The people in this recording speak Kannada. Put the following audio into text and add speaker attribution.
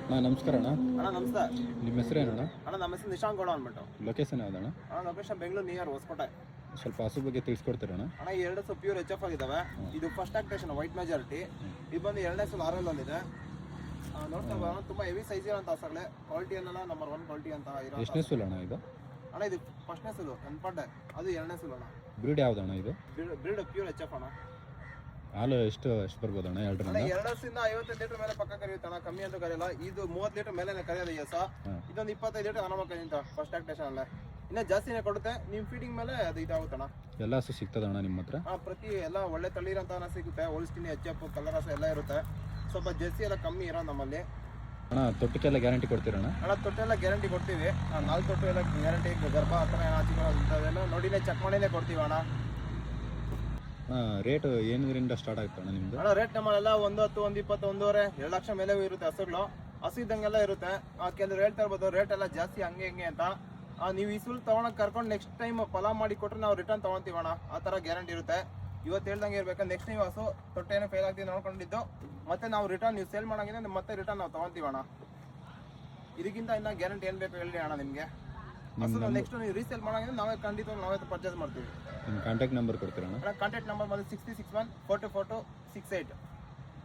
Speaker 1: ನಮಸ್ಕಾರ ಅಣ್ಣ.
Speaker 2: ಅಣ್ಣ ನಮಸ್ತೆ.
Speaker 1: ನಿಮ್ಮ ಹೆಸರು ಏನಣ್ಣ?
Speaker 2: ಅಣ್ಣ ನಮ್ಮ ಹೆಸರು ನಿಶಾಂಕ್ ಗೌಡ ಅಂದ್ಬಿಟ್ಟು.
Speaker 1: ಲೊಕೇಶನ್ ಯಾವ್ದಣ್ಣ?
Speaker 2: ಅಣ್ಣ ಲೊಕೇಶನ್ ಬೆಂಗಳೂರು ನಿಯರ್ ಹೊಸಕೋಟೆ.
Speaker 1: ಸ್ವಲ್ಪ ಹಸು ಬಗ್ಗೆ ತಿಳಿಸ್ಕೊಡ್ತೀರಣ್ಣ?
Speaker 2: ಅಣ್ಣ ಈ ಎರಡು ಪ್ಯೂರ್ ಎಚ್ ಎಫ್ ಆಗಿದ್ದಾವೆ. ಇದು ಫಸ್ಟ್ ಆಕ್ಟೇಷನ್ ವೈಟ್ ಮೆಜಾರಿಟಿ. ಇದು ಬಂದು ಎರಡನೇ ಸಲ ಆರಲ್ ಇದೆ. ನೋಡ್ತಾ ಬರೋಣ, ತುಂಬಾ ಹೆವಿ ಸೈಜ್ ಇರೋಂಥ ಹಸುಗಳೇ. ಕ್ವಾಲಿಟಿ ಅನ್ನಲ್ಲ ನಂಬರ್ 1 ಕ್ವಾಲಿಟಿ ಅಂತ ಇರೋ.
Speaker 1: ಎಷ್ಟನೇ ಸುಲ್ ಅಣ್ಣ ಇದು?
Speaker 2: ಅಣ್ಣ ಇದು ಫಸ್ಟ್ನೇ ಸುಲು ಅನ್ಪಡ್ಡೆ, ಅದು ಎರಡನೇ ಸುಲು ಅಣ್ಣ.
Speaker 1: ಬ್ರೀಡ್ ಯಾವ್ದಣ್ಣ ಇದು?
Speaker 2: ಬ್ರೀಡ್ ಪ್ಯೂರ್ ಎಚ್ ಎಫ್ ಅಣ್ಣ.
Speaker 1: ಹಾಲು ಎಷ್ಟು ಬರ್ಬೋದಣ್ಣ?
Speaker 2: ಅಣ್ಣ
Speaker 1: ಎರಡರಿಂದ
Speaker 2: 2 55 ಲೀಟರ್ ಮೇಲೆ ಪಕ್ಕ ಕರೆಯುತ್ತೆ ಅಣ್ಣ, ಕಮ್ಮಿ ಅಂತ ಕರೆಯಲ್ಲ. ಇದು 30 ಲೀಟರ್ ಮೇಲೆ ಕರೆಯೋದು ಈ ಹಸ. ಇದೊಂದು 25 ಲೀಟರ್ ಆರಾಮ ಕರೀತ ಫಸ್ಟ್ ಆಕ್ಟೇಷನ್ ಅಲ್ಲೇ. ಇನ್ನ ಜಾಸ್ತಿನೇ ಕೊಡುತ್ತೆ, ನಿಮ್ ಫೀಡಿಂಗ್ ಮೇಲೆ ಅದು ಇದಾಗುತ್ತಣ್ಣ.
Speaker 1: ಎಲ್ಲ ಹಸು ಸಿಗ್ತದಣ್ಣ ನಿಮ್ಮ ಹತ್ರ?
Speaker 2: ಪ್ರತಿ ಎಲ್ಲ ಒಳ್ಳೆ ತಳಿರಂತ ಸಿಗುತ್ತೆ. ಹೋಲ್ಸ್ಟಿನಿ ಎಚ್ ಎಫ್ ಕಲರ್ ಹಸ ಎಲ್ಲ ಇರುತ್ತೆ. ಸ್ವಲ್ಪ ಜರ್ಸಿ ಎಲ್ಲ ಕಮ್ಮಿ ಇರೋ ನಮ್ಮಲ್ಲಿ.
Speaker 1: ಅಣ್ಣ ತೊಟ್ಟಕ್ಕೆಲ್ಲ ಗ್ಯಾರಂಟಿ ಕೊಡ್ತೀರಣ್ಣ?
Speaker 2: ಅಣ್ಣ ತೊಟ್ಟೆಲ್ಲ ಗ್ಯಾರಂಟಿ ಕೊಡ್ತೀವಿ. 4 ತೊಟ್ಟು ಎಲ್ಲ ಗ್ಯಾರಂಟಿ, ಗರ್ಭ ಆ ಥರ ಆಚಿಕೊಳ್ಳೋದೆಲ್ಲ ನೋಡಿನೇ ಚೆಕ್ ಮಾಡಿನೇ ಕೊಡ್ತೀವಿ ಅಣ್ಣ.
Speaker 1: ರೇಟ್ ಏನಿದ್ರಿಂದ ಸ್ಟಾರ್ಟ್ ಆಗುತ್ತೆ ಅಣ್ಣ ನಿಮ್ದು?
Speaker 2: ಅಣ್ಣ ರೇಟ್ ನಮ್ಮಲ್ಲೆಲ್ಲ 1 10 1 20 1.5 2 ಲಕ್ಷ ಮೇಲೆ ಇರುತ್ತೆ ಹಸುಗಳು. ಹಸು ಇದ್ದಂಗೆಲ್ಲ ಇರುತ್ತೆ. ಕೆಲವರು ಹೇಳ್ತಾ ಇರ್ಬೋದು ರೇಟ್ ಎಲ್ಲ ಜಾಸ್ತಿ ಹಂಗೆ ಹಿಂಗೆ ಅಂತ. ನೀವು ಈ ಸುಲ್ ತೊಗೊಳಕ್ ಕರ್ಕೊಂಡು ನೆಕ್ಸ್ಟ್ ಟೈಮ್ ಫಲ ಮಾಡಿ ಕೊಟ್ಟರೆ ನಾವು ರಿಟರ್ನ್ ತೊಗೊತೀವಣ್ಣ. ಆ ಥರ ಗ್ಯಾರಂಟಿ ಇರುತ್ತೆ. ಇವತ್ತು ಹೇಳ್ದಂಗೆ ಇರ್ಬೇಕಂದ್ರೆ ನೆಕ್ಸ್ಟ್ ನೀವು ಹಸು ತೊಟ್ಟೆನೋ ಫೇಲ್ ಆಗ್ತೀವಿ ನೋಡ್ಕೊಂಡಿದ್ದು ಮತ್ತೆ ನಾವು ರಿಟರ್ನ್ ನೀವು ಸೇಲ್ ಮಾಡೋಂಗಿದ್ರೆ ಮತ್ತೆ ರಿಟರ್ನ್ ನಾವು ತೊಗೊತೀವಣ್ಣ. ಇದಕ್ಕಿಂತ ಇನ್ನ ಗ್ಯಾರಂಟಿ ಏನು ಬೇಕು ಹೇಳಿ ಅಣ್ಣ ನಿಮಗೆ. ನೆಕ್ಸ್ಟ್ ನೀವು ರೀಸೇಲ್ ಮಾಡೋಂಗಿದ್ರೆ ನಾವೇ ಪರ್ಚೇಸ್ ಮಾಡ್ತೀವಿ.
Speaker 1: ನಿಮ್ಮ ಕಾಂಟ್ಯಾಕ್ಟ್ ನಂಬರ್ ಕೊಡ್ತೀರಣ್ಣ?
Speaker 2: ಕಾಂಟ್ಯಾಕ್ಟ್ ನಂಬರ್ ಬಂದು 6061 4242 68.